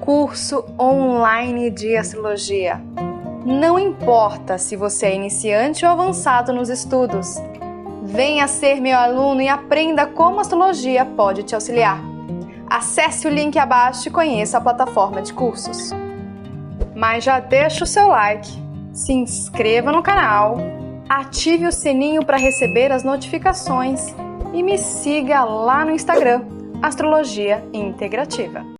curso online de astrologia. Não importa se você é iniciante ou avançado nos estudos. Venha ser meu aluno e aprenda como a astrologia pode te auxiliar. Acesse o link abaixo e conheça a plataforma de cursos. Mas já deixa o seu like, se inscreva no canal, ative o sininho para receber as notificações e me siga lá no Instagram, Astrologia Integrativa.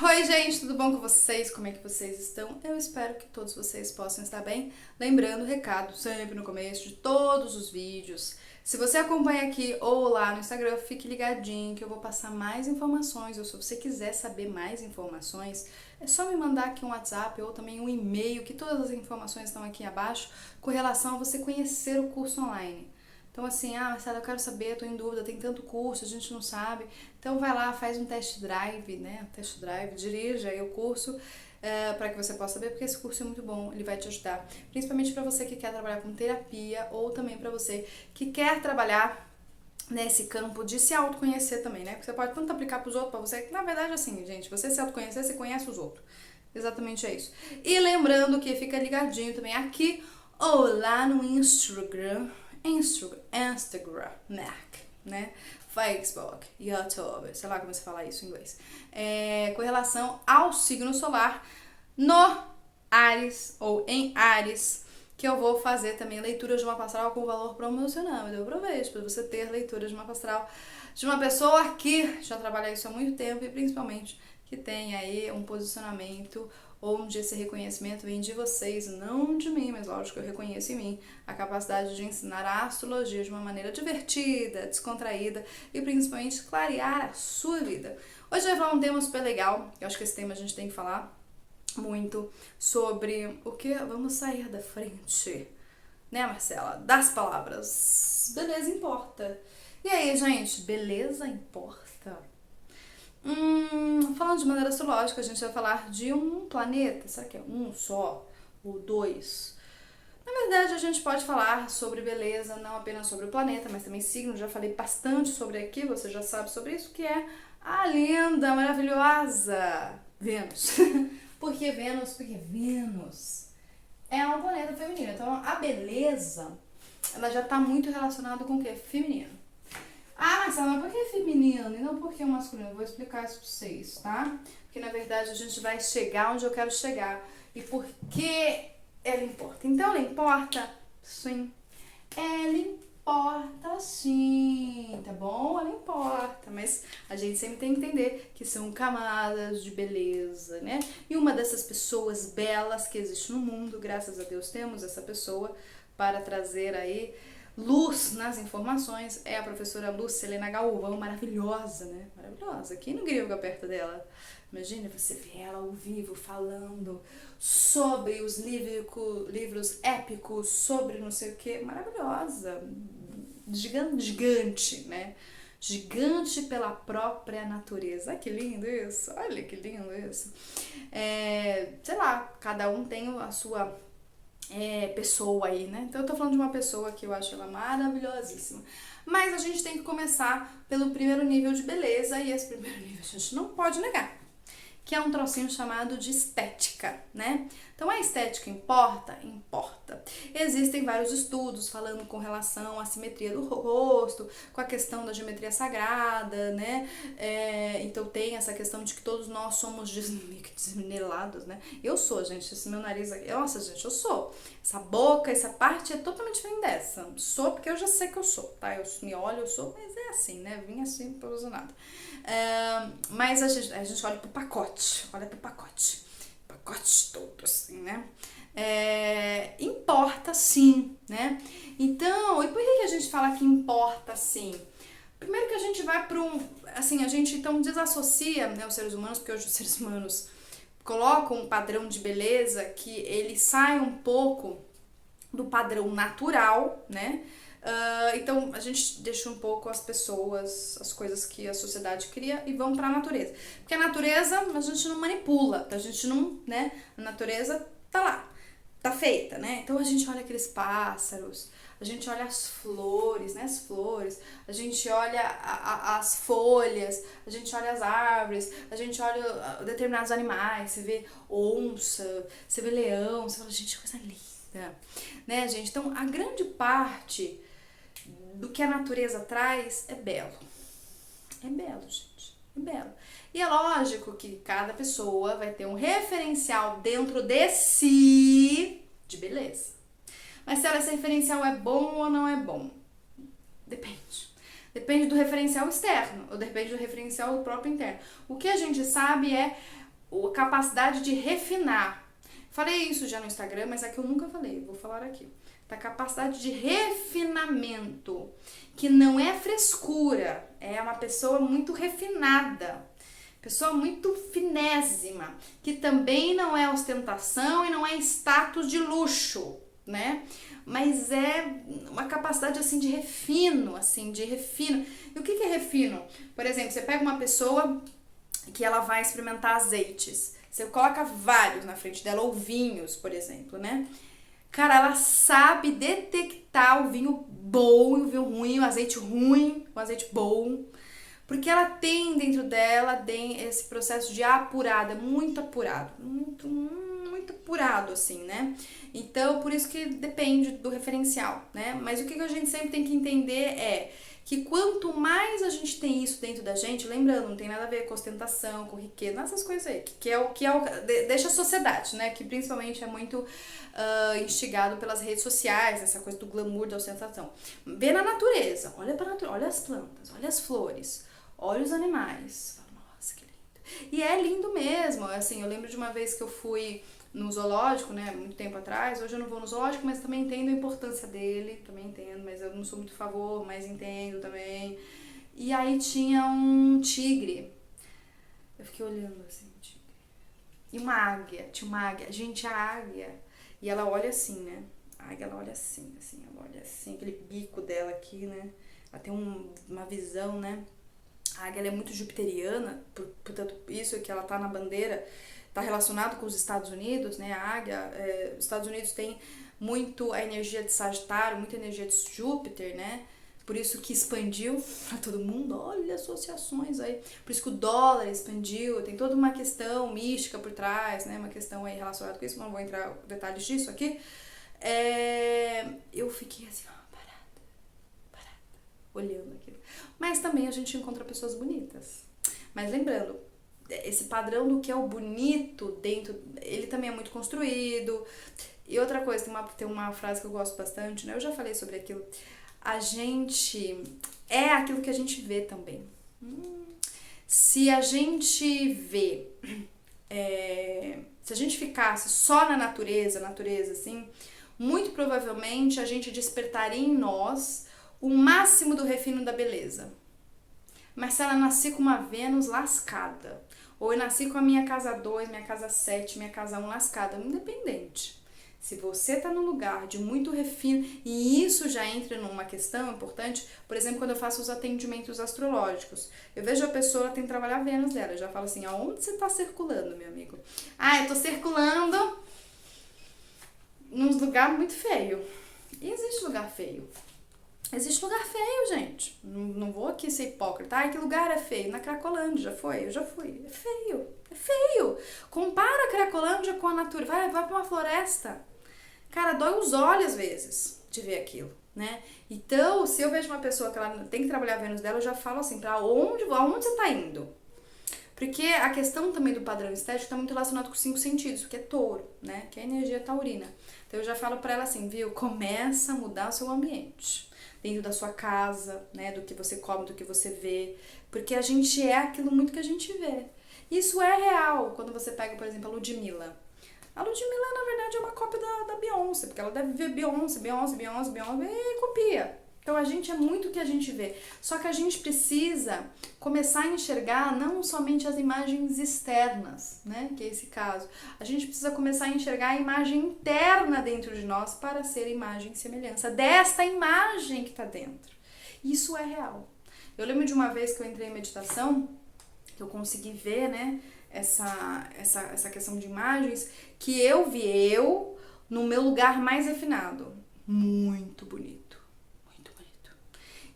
Oi gente, tudo bom com vocês? Como é que vocês estão? Eu espero que todos vocês possam estar bem. Lembrando o recado sempre no começo de todos os vídeos. Se você acompanha aqui ou lá no Instagram, fique ligadinho que eu vou passar mais informações. Ou se você quiser saber mais informações, é só me mandar aqui um WhatsApp ou também um e-mail, que todas as informações estão aqui abaixo, com relação a você conhecer o curso online. Então assim, Marcela, eu quero saber, eu tô em dúvida, tem tanto curso, a gente não sabe. Então vai lá, faz um test drive, né? Test drive, dirija aí o curso para que você possa saber, porque esse curso é muito bom, ele vai te ajudar. Principalmente para você que quer trabalhar com terapia ou também para você que quer trabalhar nesse campo de se autoconhecer também, né? Porque você pode tanto aplicar para os outros, para você, que na verdade assim, gente, você se autoconhecer, você conhece os outros. Exatamente é isso. E lembrando que fica ligadinho também aqui ou lá no Instagram, né? Facebook, YouTube, sei lá como se fala isso em inglês. Com relação ao signo solar no Áries ou em Áries, que eu vou fazer também leitura de uma astral com valor promocional. Então eu aproveito para você ter leitura de uma astral de uma pessoa que já trabalha isso há muito tempo e principalmente que tem aí um posicionamento onde esse reconhecimento vem de vocês, não de mim, mas lógico que eu reconheço em mim a capacidade de ensinar a astrologia de uma maneira divertida, descontraída e principalmente clarear a sua vida. Hoje vai falar um tema super legal, eu acho que esse tema a gente tem que falar muito sobre o que vamos sair da frente, né, Marcela? Das palavras. Beleza importa. E aí, gente, beleza importa? Falando de maneira astrológica, a gente vai falar de um planeta. Será que é um só? Ou dois? Na verdade, a gente pode falar sobre beleza, não apenas sobre o planeta, mas também signo. Já falei bastante sobre aqui, você já sabe sobre isso, que é a linda, maravilhosa Vênus. Por que Vênus? Porque Vênus é um planeta feminino. Então, a beleza, ela já está muito relacionada com o quê? Feminino. Marcela, mas por que feminino e não por que masculino? Eu vou explicar isso pra vocês, tá? Porque na verdade a gente vai chegar onde eu quero chegar. E por que ela importa? Então ela importa? Sim. Ela importa sim, tá bom? Ela importa, mas a gente sempre tem que entender que são camadas de beleza, né? E uma dessas pessoas belas que existe no mundo, graças a Deus temos essa pessoa para trazer aí luz nas informações, é a professora Lúcia Helena Galvão, maravilhosa, né? Maravilhosa. Quem não queria ficar perto dela? Imagina você ver ela ao vivo falando sobre os livros épicos, sobre não sei o que. Maravilhosa. Gigante, né? Gigante pela própria natureza. Que lindo isso. Olha que lindo isso. Sei lá, cada um tem a sua pessoa aí, né? Então eu tô falando de uma pessoa que eu acho ela maravilhosíssima. Mas a gente tem que começar pelo primeiro nível de beleza, e esse primeiro nível a gente não pode negar, que é um trocinho chamado de estética, né? Então a estética importa? Importa. Existem vários estudos falando com relação à simetria do rosto, com a questão da geometria sagrada, né? Então tem essa questão de que todos nós somos desminelados, né? Eu sou, gente, esse meu nariz aqui, nossa, gente, eu sou. Essa boca, essa parte é totalmente diferente dessa. Sou porque eu já sei que eu sou, tá? Eu me olho, eu sou, mas é assim, né? Vim assim, não produzo nada. Mas a gente olha pro pacote, pacote todo assim, né? Importa sim, né? Então, e por que a gente fala que importa sim? Primeiro que a gente vai para assim, a gente então desassocia, né, os seres humanos, porque hoje os seres humanos colocam um padrão de beleza que ele sai um pouco do padrão natural, né? Então a gente deixa um pouco as pessoas, as coisas que a sociedade cria e vão para a natureza. Porque a natureza a gente não manipula, a gente não, né? A natureza tá lá. tá feita, né? Então a gente olha aqueles pássaros, a gente olha as flores, né? As flores, a gente olha as folhas, a gente olha as árvores, a gente olha determinados animais, você vê onça, você vê leão, você fala, gente, que coisa linda, né, gente? Então a grande parte do que a natureza traz é belo. É belo, gente. É belo. E é lógico que cada pessoa vai ter um referencial dentro de si de beleza. Mas se esse referencial é bom ou não é bom? Depende. Depende do referencial externo, ou depende do referencial próprio interno. O que a gente sabe é a capacidade de refinar. Falei isso já no Instagram, mas aqui eu nunca falei, vou falar aqui. Da capacidade de refinamento, que não é frescura, é uma pessoa muito refinada, pessoa muito finésima, que também não é ostentação e não é status de luxo, né? Mas é uma capacidade assim de refino, E o que é refino? Por exemplo, você pega uma pessoa que ela vai experimentar azeites, você coloca vários na frente dela, ou vinhos, por exemplo, né? Cara, ela sabe detectar o vinho bom e o vinho ruim, o azeite ruim, o azeite bom. Porque ela tem dentro dela esse processo de apurada, muito apurado, muito apurado, assim, né? Então, por isso que depende do referencial, né? Mas o que a gente sempre tem que entender é que quanto mais a gente tem isso dentro da gente, lembrando, não tem nada a ver com ostentação, com riqueza, essas coisas aí, deixa a sociedade, né? Que principalmente é muito instigado pelas redes sociais, essa coisa do glamour da ostentação. Vê na natureza, olha pra natureza, olha as plantas, olha as flores, olha os animais. Nossa, que lindo. E é lindo mesmo, assim, eu lembro de uma vez que eu fui no zoológico, né, muito tempo atrás. Hoje eu não vou no zoológico, mas também entendo a importância dele, também entendo, mas eu não sou muito a favor, mas entendo também. E aí tinha um tigre. Eu fiquei olhando assim, o tigre. E uma águia, tinha uma águia. Gente, a águia, e ela olha assim, né? A águia, ela olha assim, ela olha assim, aquele bico dela aqui, né? Ela tem uma visão, né? A águia, ela é muito jupiteriana, portanto, isso que ela tá na bandeira está relacionado com os Estados Unidos, né? A águia, os Estados Unidos tem muito a energia de Sagitário, muita energia de Júpiter, né? Por isso que expandiu para todo mundo, olha associações aí. Por isso que o dólar expandiu, tem toda uma questão mística por trás, né? Uma questão aí relacionada com isso, não vou entrar em detalhes disso aqui. Eu fiquei assim, parada, olhando aquilo. Mas também a gente encontra pessoas bonitas. Mas lembrando, esse padrão do que é o bonito dentro, ele também é muito construído. E outra coisa, tem uma frase que eu gosto bastante, né? Eu já falei sobre aquilo. A gente é aquilo que a gente vê também. Se a gente vê, se a gente ficasse só na natureza assim, muito provavelmente a gente despertaria em nós o máximo do refino da beleza. Mas se ela nascer com uma Vênus lascada, ou eu nasci com a minha casa 2, minha casa 7, minha casa 1 lascada, independente. Se você tá num lugar de muito refino, e isso já entra numa questão importante, por exemplo, quando eu faço os atendimentos astrológicos, eu vejo a pessoa, ela tem que trabalhar a Vênus dela, eu já falo assim, aonde você tá circulando, meu amigo? Ah, eu tô circulando num lugar muito feio. E existe lugar feio. Existe lugar feio, gente. Não vou aqui ser hipócrita. Ai, que lugar é feio? Na Cracolândia, já foi? Eu já fui. É feio. É feio. Compara a Cracolândia com a natureza. Vai pra uma floresta. Cara, dói os olhos às vezes de ver aquilo, né? Então, se eu vejo uma pessoa que ela tem que trabalhar a Vênus dela, eu já falo assim, aonde você tá indo? Porque a questão também do padrão estético está muito relacionado com os 5 sentidos, que é touro, né? Que é a energia taurina. Então, eu já falo pra ela assim, viu? Começa a mudar o seu ambiente. Dentro da sua casa, né, do que você come, do que você vê, porque a gente é aquilo muito que a gente vê. Isso é real, quando você pega, por exemplo, a Ludmilla. A Ludmilla, na verdade, é uma cópia da Beyoncé, porque ela deve ver Beyoncé e copia. Então, a gente é muito o que a gente vê. Só que a gente precisa começar a enxergar não somente as imagens externas, né? Que é esse caso. A gente precisa começar a enxergar a imagem interna dentro de nós para ser imagem e semelhança desta imagem que está dentro. Isso é real. Eu lembro de uma vez que eu entrei em meditação, que eu consegui ver, né? Essa questão de imagens, que eu vi no meu lugar mais refinado. Muito bonito. Muito bonito.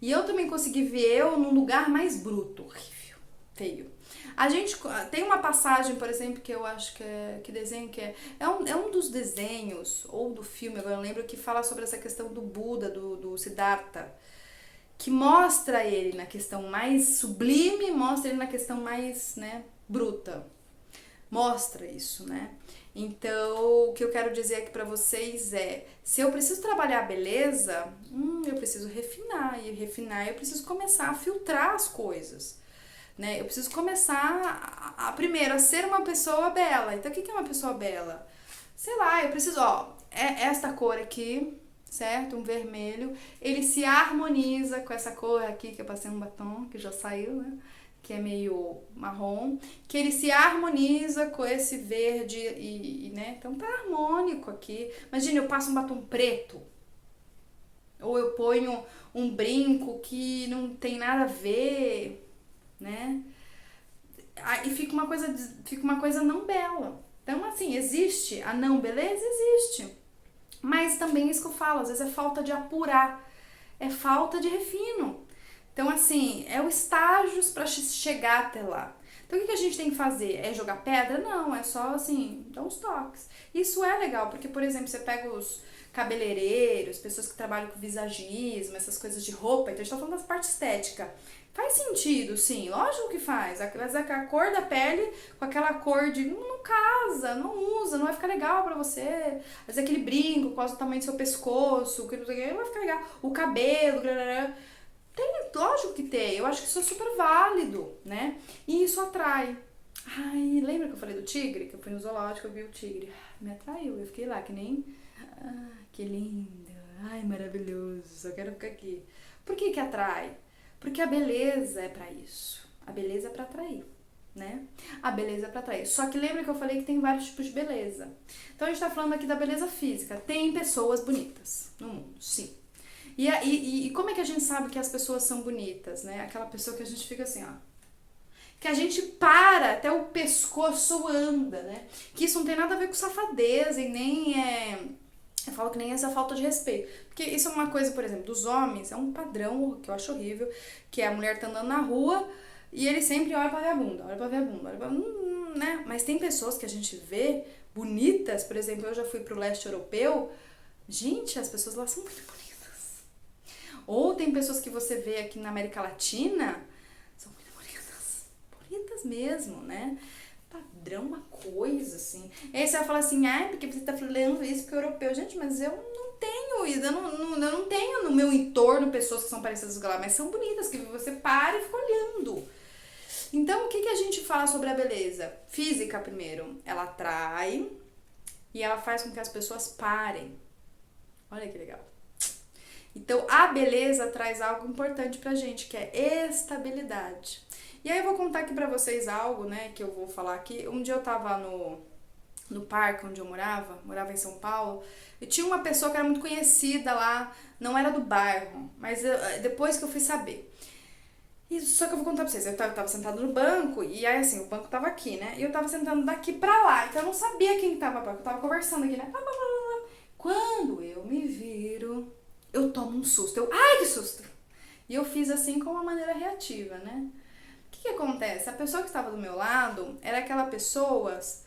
E eu também consegui ver eu num lugar mais bruto. Horrível. Feio. A gente tem uma passagem, por exemplo, que eu acho que desenho que é um dos desenhos, ou do filme, agora eu lembro, que fala sobre essa questão do Buda, do Siddhartha, que mostra ele na questão mais sublime, mostra ele na questão mais, né, bruta. Mostra isso, né? Então, o que eu quero dizer aqui pra vocês é, se eu preciso trabalhar a beleza, eu preciso refinar, e refinar eu preciso começar a filtrar as coisas, né? Eu preciso começar primeiro a ser uma pessoa bela. Então, o que é uma pessoa bela? Sei lá, eu preciso, esta cor aqui, certo? Um vermelho, ele se harmoniza com essa cor aqui, que eu passei um batom, que já saiu, né? Que é meio marrom, que ele se harmoniza com esse verde né? Então tá harmônico aqui. Imagina, eu passo um batom preto, ou eu ponho um brinco que não tem nada a ver, né? E fica uma coisa não bela. Então, assim, existe a não beleza? Existe. Mas também isso que eu falo, às vezes é falta de apurar, é falta de refino. Então, assim, é o estágios para chegar até lá. Então, o que a gente tem que fazer? É jogar pedra? Não, é só, assim, dar uns toques. Isso é legal, porque, por exemplo, você pega os cabeleireiros, pessoas que trabalham com visagismo, essas coisas de roupa, então a gente tá falando da parte estética. Faz sentido, sim, lógico que faz. A cor da pele com aquela cor de não casa, não usa, não vai ficar legal pra você. Às vezes aquele brinco, quase o tamanho do seu pescoço, que não vai ficar legal. O cabelo, tem, lógico que tem. Eu acho que isso é super válido, né? E isso atrai. Ai, lembra que eu falei do tigre? Que eu fui no zoológico, eu vi o tigre. Me atraiu, eu fiquei lá que nem... que lindo. Ai, maravilhoso, só quero ficar aqui. Por que que atrai? Porque a beleza é pra isso. A beleza é pra atrair, né? A beleza é pra atrair. Só que lembra que eu falei que tem vários tipos de beleza. Então a gente tá falando aqui da beleza física. Tem pessoas bonitas no mundo, sim. E como é que a gente sabe que as pessoas são bonitas, né? Aquela pessoa que a gente fica assim, ó. Que a gente para, até o pescoço anda, né? Que isso não tem nada a ver com safadeza e nem eu falo que nem essa falta de respeito. Porque isso é uma coisa, por exemplo, dos homens, é um padrão que eu acho horrível, que a mulher tá andando na rua e ele sempre olha pra ver a bunda, olha pra ver a bunda, olha pra... né? Mas tem pessoas que a gente vê bonitas, por exemplo, eu já fui pro leste europeu, gente, as pessoas lá são muito bonitas. Ou tem pessoas que você vê aqui na América Latina, são muito bonitas, bonitas mesmo, né? Padrão, uma coisa, assim. E aí você vai falar assim, porque você tá falando isso porque é europeu. Gente, mas eu não tenho isso, eu não tenho no meu entorno pessoas que são parecidas com ela, mas são bonitas, que você para e fica olhando. Então, o que a gente fala sobre a beleza? Física, primeiro, ela atrai e ela faz com que as pessoas parem. Olha que legal. Então, a beleza traz algo importante pra gente, que é estabilidade. E aí eu vou contar aqui pra vocês algo, né, que eu vou falar aqui. Um dia eu tava no parque onde eu morava em São Paulo, e tinha uma pessoa que era muito conhecida lá, não era do bairro, mas depois que eu fui saber. Só que eu vou contar pra vocês, eu tava sentada no banco, e aí assim, o banco tava aqui, né, e eu tava sentando daqui pra lá, então eu não sabia quem tava, eu tava conversando aqui, né, quando eu me viro, eu tomo um susto, ai que susto! E eu fiz assim com uma maneira reativa, né. O que acontece? A pessoa que estava do meu lado era aquela pessoas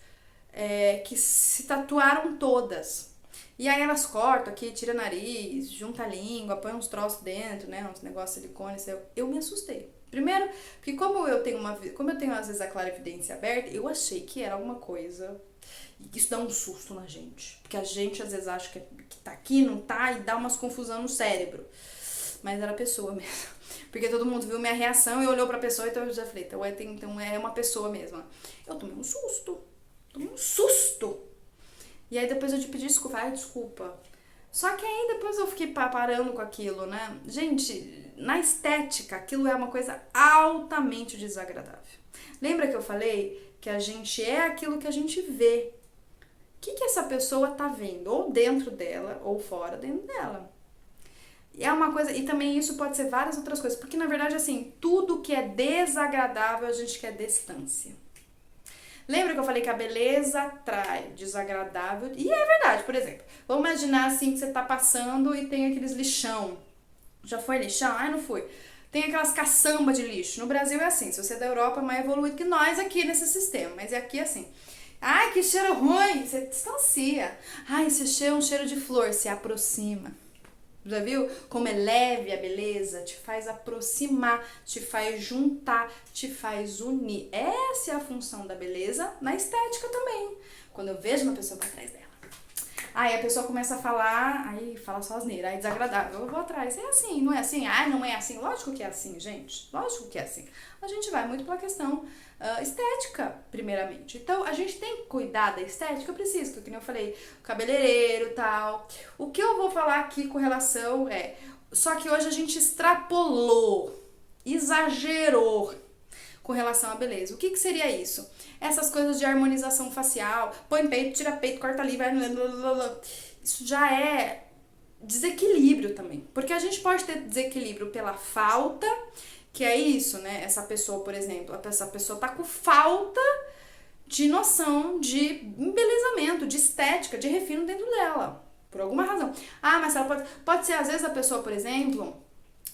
que se tatuaram todas. E aí elas cortam aqui, tira nariz, junta a língua, põe uns troços dentro, né? Uns negócios de silicone. Eu me assustei. Primeiro, porque como eu tenho às vezes a clarividência aberta, eu achei que era alguma coisa. E isso dá um susto na gente. Porque a gente às vezes acha que tá aqui, não tá, e dá umas confusão no cérebro. Mas era a pessoa mesmo. Porque todo mundo viu minha reação e olhou pra pessoa, então eu já falei, então é uma pessoa mesmo. Eu tomei um susto. E aí depois eu te pedi desculpa, desculpa. Só que aí depois eu fiquei parando com aquilo, né? Gente, na estética, aquilo é uma coisa altamente desagradável. Lembra que eu falei que a gente é aquilo que a gente vê? O que essa pessoa tá vendo? Ou dentro dela, ou fora dentro dela. É uma coisa, e também isso pode ser várias outras coisas, porque na verdade assim, tudo que é desagradável a gente quer distância. Lembra que eu falei que a beleza atrai, desagradável? E é verdade, por exemplo, vamos imaginar assim que você tá passando e tem aqueles lixão. Já foi lixão? Ai, não fui. Tem aquelas caçambas de lixo. No Brasil é assim, se você é da Europa é mais evoluído que nós aqui nesse sistema, mas é aqui assim. Ai, que cheiro ruim, você distancia. Ai, esse cheiro é um cheiro de flor, se aproxima. Já viu como é leve a beleza? Te faz aproximar, te faz juntar, te faz unir. Essa é a função da beleza na estética também. Quando eu vejo uma pessoa pra trás dela. Aí a pessoa começa a falar, aí fala só asneira, aí desagradável. Eu vou atrás. É assim, não é assim? Ah, não é assim. Lógico que é assim, gente. Lógico que é assim. A gente vai muito pela questão estética, primeiramente. Então, a gente tem que cuidar da estética, eu preciso, que nem eu falei, cabeleireiro e tal. O que eu vou falar aqui com relação só que hoje a gente extrapolou, exagerou com relação à beleza. O que seria isso? Essas coisas de harmonização facial, põe peito, tira peito, corta ali, vai... Isso já é desequilíbrio também. Porque a gente pode ter desequilíbrio pela falta, que é isso, né? Essa pessoa, por exemplo, essa pessoa tá com falta de noção de embelezamento, de estética, de refino dentro dela, por alguma razão. Ah, mas ela pode ser, às vezes, a pessoa, por exemplo,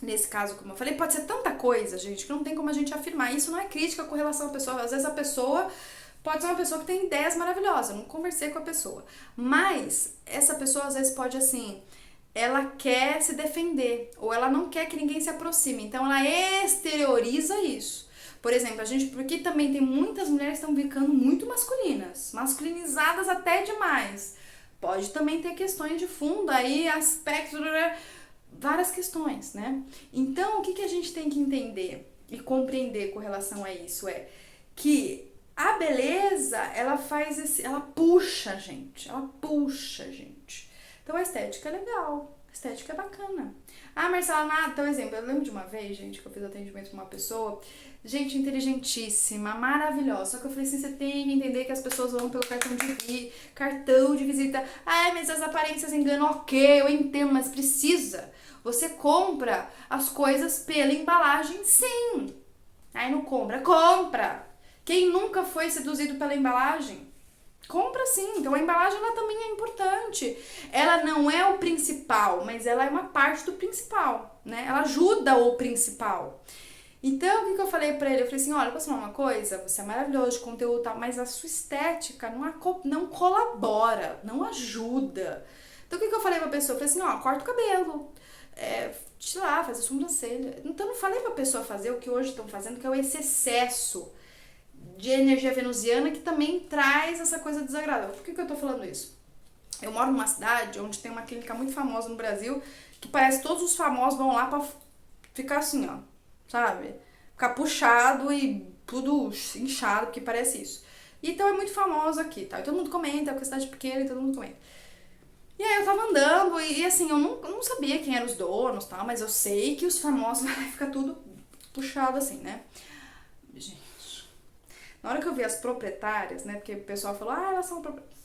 nesse caso, como eu falei, pode ser tanta coisa, gente, que não tem como a gente afirmar. Isso não é crítica com relação à pessoa. Às vezes a pessoa pode ser uma pessoa que tem ideias maravilhosas, eu não conversei com a pessoa. Mas essa pessoa, às vezes, pode, assim, ela quer se defender, ou ela não quer que ninguém se aproxime, então ela exterioriza isso. Por exemplo, porque também tem muitas mulheres que estão ficando muito masculinas, masculinizadas até demais. Pode também ter questões de fundo aí, aspectos, várias questões, né? Então, o que a gente tem que entender e compreender com relação a isso é que a beleza, ela puxa a gente, Então, a estética é legal, a estética é bacana. Ah, Marcela, então, exemplo, eu lembro de uma vez, gente, que eu fiz atendimento com uma pessoa, gente inteligentíssima, maravilhosa, só que eu falei assim, você tem que entender que as pessoas vão pelo cartão de visita. Ai, mas as aparências enganam, ok, eu entendo, mas precisa. Você compra as coisas pela embalagem, sim. Aí não compra. Quem nunca foi seduzido pela embalagem? Compra sim, então a embalagem ela também é importante. Ela não é o principal, mas ela é uma parte do principal, né? Ela ajuda o principal. Então, o que eu falei pra ele? Eu falei assim, olha, posso falar uma coisa? Você é maravilhoso de conteúdo e tal, mas a sua estética não colabora, não ajuda. Então, o que eu falei pra pessoa? Eu falei assim, ó, corta o cabelo, sei lá, faz a sobrancelha. Então, eu não falei pra pessoa fazer o que hoje estão fazendo, que é esse excesso de energia venusiana que também traz essa coisa desagradável. Por que eu tô falando isso? Eu moro numa cidade onde tem uma clínica muito famosa no Brasil, que parece que todos os famosos vão lá pra ficar assim, ó, sabe? Ficar puxado e tudo inchado, porque parece isso. Então é muito famoso aqui, tá? E todo mundo comenta, é uma cidade pequena e todo mundo comenta. E aí eu tava andando e assim, eu não sabia quem eram os donos, tá? Mas eu sei que os famosos ficam tudo puxado assim, né? Gente, na hora que eu vi as proprietárias, né? Porque o pessoal falou, elas são proprietárias.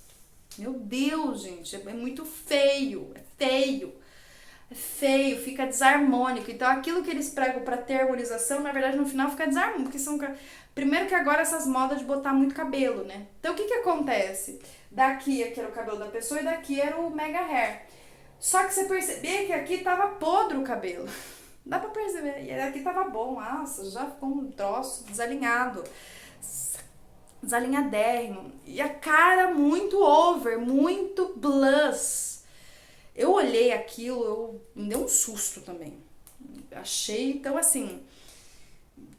Meu Deus, gente, é muito feio, é feio, fica desarmônico. Então aquilo que eles pregam pra ter harmonização, na verdade no final fica desarmônico, porque são... Primeiro que agora essas modas de botar muito cabelo, né? Então o que acontece? Daqui era o cabelo da pessoa e daqui era o mega hair. Só que você percebia que aqui tava podre o cabelo. Dá pra perceber. E aqui tava bom, nossa, já ficou um troço desalinhado. Desalinhadérrimo. E a cara muito over, muito blush. Eu olhei aquilo, me deu um susto também. Achei, então assim,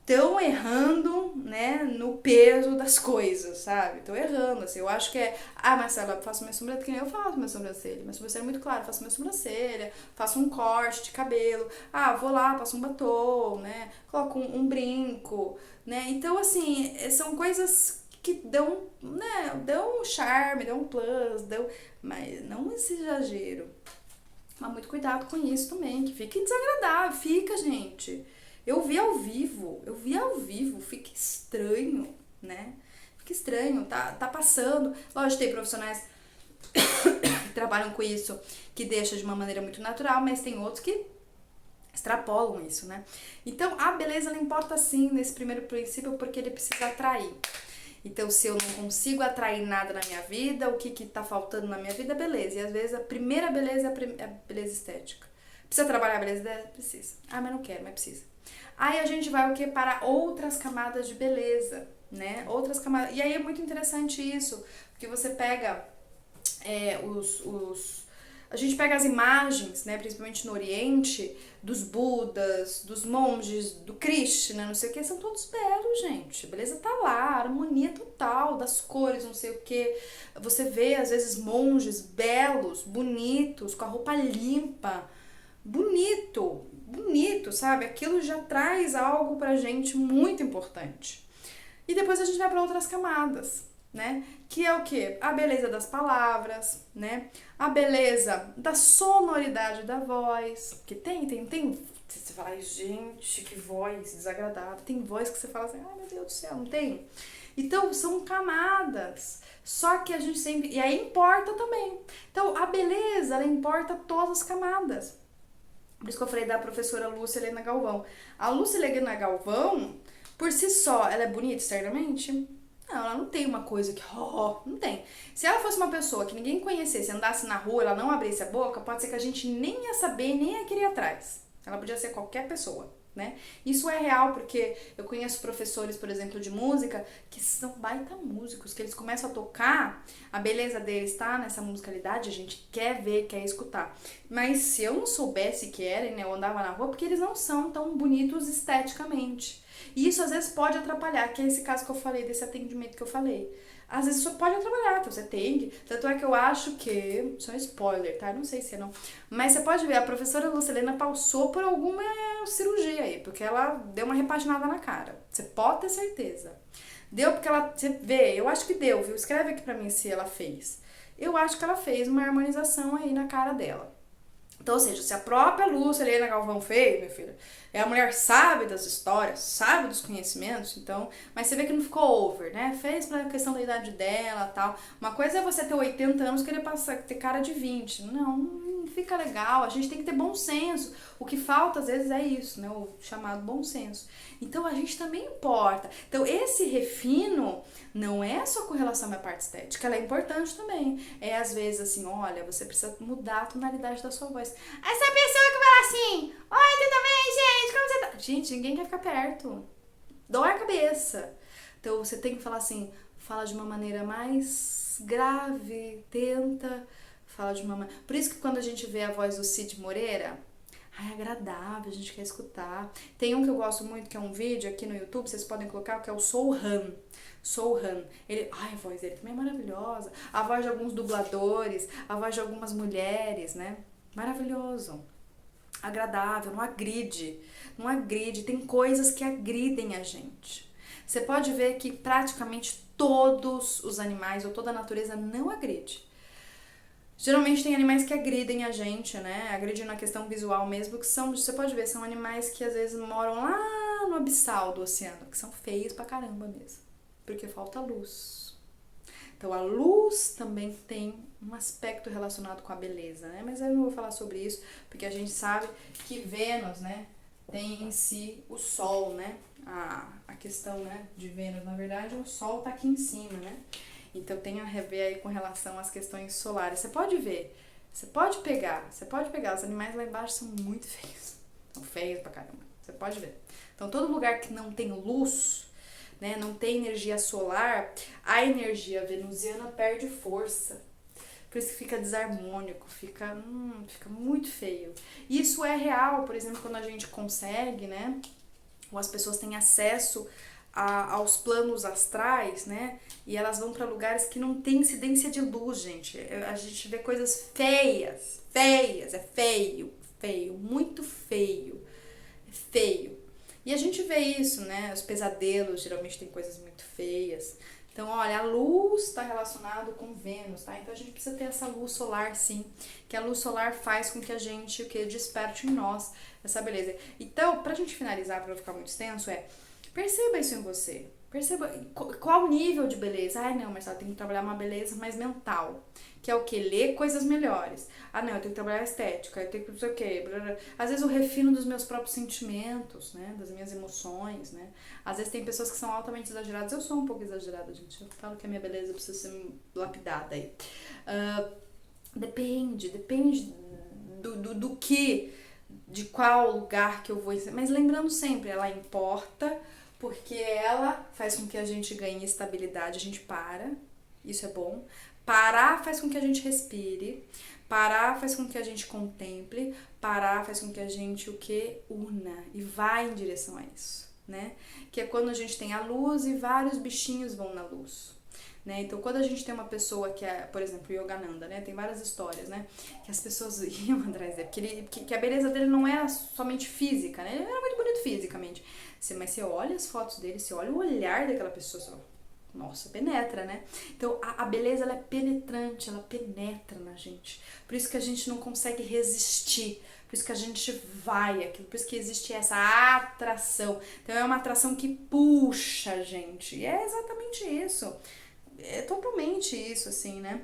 tão errando, né, no peso das coisas, sabe? Tão errando, assim, eu acho que Marcela, eu faço minha sobrancelha, que nem eu faço minha sobrancelha é muito clara, faço minha sobrancelha, faço um corte de cabelo, vou lá, passo um batom, né, coloco um brinco, né, então assim, são coisas que dão, né, dão um charme, dão um plus, mas não esse exagero. Mas muito cuidado com isso também, que fica desagradável, fica, gente. Eu vi ao vivo, fica estranho, né? Fica estranho, tá passando. Lógico, tem profissionais que trabalham com isso, que deixam de uma maneira muito natural, mas tem outros que extrapolam isso, né? Então, a beleza, ela importa sim nesse primeiro princípio, porque ele precisa atrair. Então, se eu não consigo atrair nada na minha vida, o que que tá faltando na minha vida, beleza. E às vezes a primeira beleza é a beleza estética. Precisa trabalhar a beleza estética? Precisa. Ah, mas não quero, mas precisa. Aí a gente vai o que? Para outras camadas de beleza, né? Outras camadas. E aí é muito interessante isso, porque você pega a gente pega as imagens, né, principalmente no Oriente, dos Budas, dos monges, do Krishna, não sei o que, são todos belos, gente. A beleza tá lá, harmonia total, das cores, não sei o que. Você vê, às vezes, monges belos, bonitos, com a roupa limpa, bonito, sabe? Aquilo já traz algo pra gente muito importante. E depois a gente vai para outras camadas, né? Que é o quê? A beleza das palavras, né? A beleza da sonoridade da voz. Que tem. Você fala, ai, gente, que voz desagradável. Tem voz que você fala assim, ai, meu Deus do céu, não tem? Então, são camadas. Só que a gente sempre... E aí importa também. Então, a beleza, ela importa todas as camadas. Por isso que eu falei da professora Lúcia Helena Galvão. A Lúcia Helena Galvão, por si só, ela é bonita externamente? Não, ela não tem uma coisa que, não tem. Se ela fosse uma pessoa que ninguém conhecesse, andasse na rua, ela não abrisse a boca, pode ser que a gente nem ia saber, nem ia querer ir atrás. Ela podia ser qualquer pessoa, né? Isso é real, porque eu conheço professores, por exemplo, de música, que são baita músicos, que eles começam a tocar, a beleza deles tá nessa musicalidade, a gente quer ver, quer escutar. Mas se eu não soubesse que eram, né, eu andava na rua, porque eles não são tão bonitos esteticamente. E isso às vezes pode atrapalhar, que é esse caso que eu falei, desse atendimento que eu falei. Às vezes isso pode atrapalhar, então você tem que... Tanto é que eu acho que... Isso é um spoiler, tá? Não sei se é não. Mas você pode ver, a professora Lucilena passou por alguma cirurgia aí, porque ela deu uma repaginada na cara. Você pode ter certeza. Deu porque ela... Você vê, eu acho que deu, viu? Escreve aqui pra mim se ela fez. Eu acho que ela fez uma harmonização aí na cara dela. Então, ou seja, se a própria Lúcia Helena Galvão fez, minha filha, a mulher sabe das histórias, sabe dos conhecimentos, então, mas você vê que não ficou over, né? Fez pra questão da idade dela e tal. Uma coisa é você ter 80 anos e querer ter cara de 20. Não fica legal, a gente tem que ter bom senso. O que falta, às vezes, é isso, né? O chamado bom senso. Então, a gente também importa. Então, esse refino não é só com relação à minha parte estética, ela é importante também. É, às vezes, assim, olha, você precisa mudar a tonalidade da sua voz. Essa pessoa que fala assim, oi, tudo bem, gente? Como você tá? Gente, ninguém quer ficar perto. Dói a cabeça. Então, você tem que falar assim, fala de uma maneira mais grave, tenta, fala de uma maneira... Por isso que quando a gente vê a voz do Cid Moreira, é agradável, a gente quer escutar. Tem um que eu gosto muito, que é um vídeo aqui no YouTube, vocês podem colocar, que é o Soulhan. Ele, a voz dele também é maravilhosa. A voz de alguns dubladores, a voz de algumas mulheres, né? Maravilhoso. Agradável, não agride. Não agride, tem coisas que agridem a gente. Você pode ver que praticamente todos os animais ou toda a natureza não agride. Geralmente tem animais que agridem a gente, né? Agridem na questão visual mesmo, que são, você pode ver, são animais que às vezes moram lá no abissal do oceano, que são feios pra caramba mesmo, porque falta luz. Então a luz também tem um aspecto relacionado com a beleza, né? Mas eu não vou falar sobre isso, porque a gente sabe que Vênus, né, tem em si o Sol, né? A questão, né, de Vênus, na verdade, o Sol tá aqui em cima, né? Então tem a rever aí com relação às questões solares. Você pode ver, você pode pegar. Os animais lá embaixo são muito feios. São feios pra caramba. Você pode ver. Então todo lugar que não tem luz, né, não tem energia solar, a energia venusiana perde força. Por isso que fica desarmônico, fica muito feio. Isso é real, por exemplo, quando a gente consegue, né, ou as pessoas têm acesso aos planos astrais, né? E elas vão para lugares que não tem incidência de luz, gente. A gente vê coisas feias, é feio, muito feio, é feio. E a gente vê isso, né? Os pesadelos geralmente tem coisas muito feias. Então, olha, a luz está relacionado com Vênus, tá? Então a gente precisa ter essa luz solar, sim, que a luz solar faz com que a gente, desperte em nós essa beleza. Então, pra gente finalizar, pra não ficar muito extenso, perceba isso em você. Perceba qual nível de beleza. Ai, não, Marcelo, eu tenho que trabalhar uma beleza mais mental. Que é o quê? Ler coisas melhores. Ah, não, eu tenho que trabalhar a estética, eu tenho que não sei o quê. Blá, blá. Às vezes o refino dos meus próprios sentimentos, né? Das minhas emoções, né? Às vezes tem pessoas que são altamente exageradas. Eu sou um pouco exagerada, gente. Eu falo que a minha beleza precisa ser lapidada aí. Depende do que, de qual lugar que eu vou. Mas lembrando sempre, ela importa porque ela faz com que a gente ganhe estabilidade, a gente para, isso é bom. Parar faz com que a gente respire, parar faz com que a gente contemple, parar faz com que a gente o que? Una e vá em direção a isso, né? Que é quando a gente tem a luz e vários bichinhos vão na luz. Né? Então, quando a gente tem uma pessoa que é, por exemplo, Yogananda, né? Tem várias histórias, né? Que as pessoas iam atrás dele, que a beleza dele não era somente física, né? Ele era muito bonito fisicamente. Mas você olha as fotos dele, você olha o olhar daquela pessoa, você fala, nossa, penetra, né? Então, a beleza, ela é penetrante, ela penetra na gente. Por isso que a gente não consegue resistir. Por isso que a gente vai aquilo, por isso que existe essa atração. Então, é uma atração que puxa a gente. E é exatamente isso. É totalmente isso, assim, né?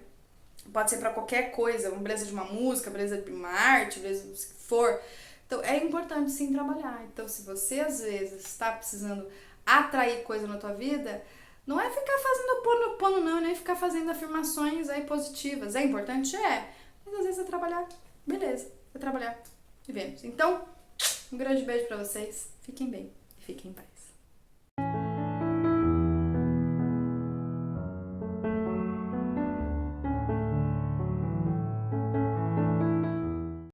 Pode ser pra qualquer coisa, uma beleza de uma música, beleza de uma arte, beleza do que for. Então, é importante sim trabalhar. Então, se você às vezes está precisando atrair coisa na tua vida, não é ficar fazendo pono não, nem ficar fazendo afirmações aí positivas. É importante? É. Mas às vezes é trabalhar. Beleza, é trabalhar. E vemos. Então, um grande beijo pra vocês. Fiquem bem e fiquem em paz.